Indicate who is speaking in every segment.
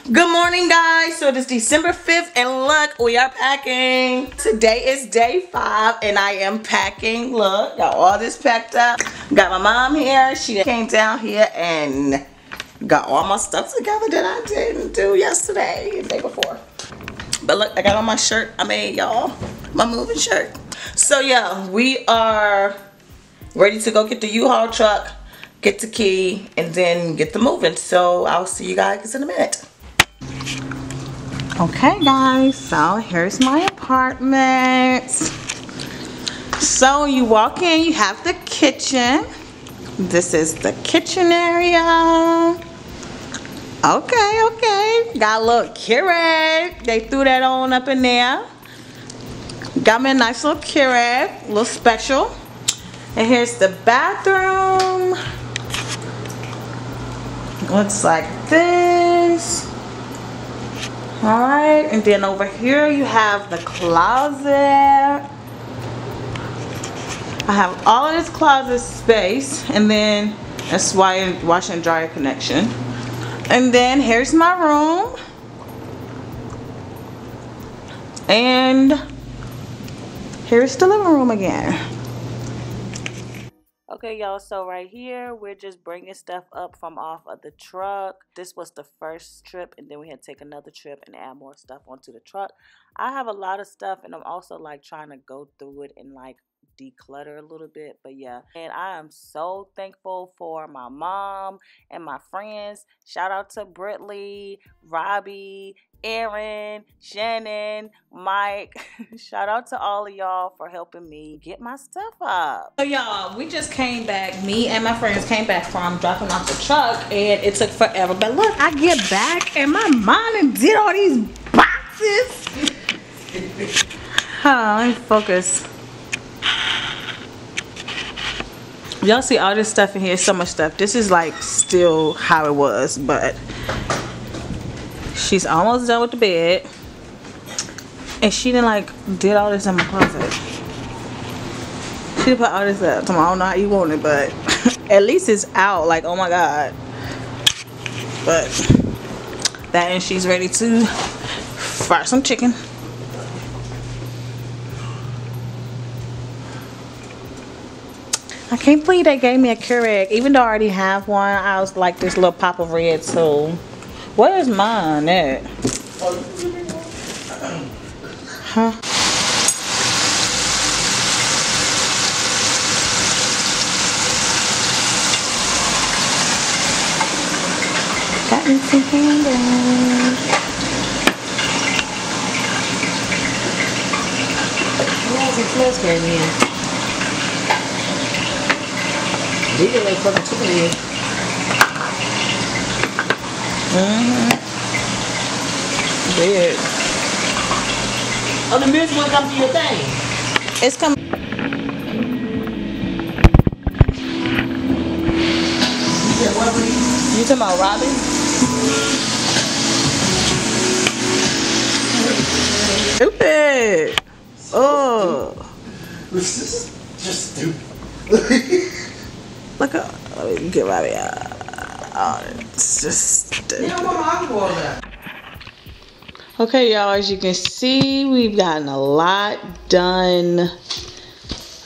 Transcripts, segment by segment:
Speaker 1: Good morning, guys. So it is December 5th and look, we are packing. Today is day 5 and I am packing. Look, got all this packed up. Got my mom here. She came down here and got all my stuff together that I didn't do yesterday and the day before. But look, I got on my shirt I made, y'all. My moving shirt. So yeah, we are ready to go get the U-Haul truck, get the key, and then get the moving. So I'll see you guys in a minute. Okay guys, so here's my apartment. So you walk in, you have the kitchen. This is the kitchen area. Okay. Got a little Keurig. They threw that on up in there. Got me a nice little Keurig, a little special. And here's the bathroom. Looks like this. Alright, and then over here you have the closet. I have all of this closet space, and then that's why washer and dryer connection. And then here's my room. And here's the living room again. Okay, y'all, so right here we're just bringing stuff up from off of the truck. This was the first trip, and then we had to take another trip and add more stuff onto the truck. I have a lot of stuff, and I'm also like trying to go through it and like declutter a little bit. But yeah, and I am so thankful for my mom and my friends. Shout out to Britley, Robbie, Aaron, Shannon, Mike. Shout out to all of y'all for helping me get my stuff up. So y'all, we just came back. Me and my friends came back from dropping off the truck, and it took forever. But look, I get back and my mom did all these boxes. Hold on, let me focus. Y'all see all this stuff in here? So much stuff. This is like still how it was, but she's almost done with the bed, and she didn't like did all this in my closet. She did put all this up. I don't know how you want it, but at least it's out. Like, oh my god. But that, and she's ready to fry some chicken. I can't believe they gave me a Keurig, even though I already have one. I was like this little pop of red too. Where's mine at? Huh? Got me some candles.
Speaker 2: Where's the flask came in? These are like fucking chicken here.
Speaker 1: Weird.
Speaker 2: Oh, the music won't come to your thing.
Speaker 1: It's coming. You talking about Robbie? Stupid. Oh.
Speaker 3: This is just stupid.
Speaker 1: Look at, let me get Robbie out. Oh, it's just stupid. Okay, y'all, as you can see, we've gotten a lot done.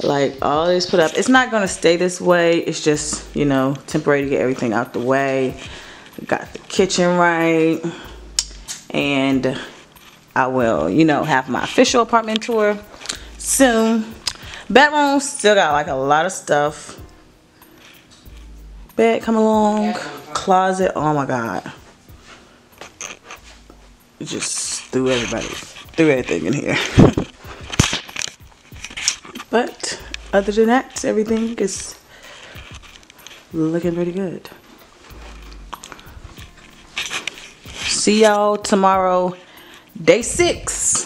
Speaker 1: Like, all this put up. It's not gonna stay this way. It's just, you know, temporary to get everything out the way. Got the kitchen right. And I will, you know, have my official apartment tour soon. Bedroom still got like a lot of stuff. Bed come along. Closet, oh my god. Just threw everything in here. But other than that, everything is looking pretty good. See y'all tomorrow, day 6.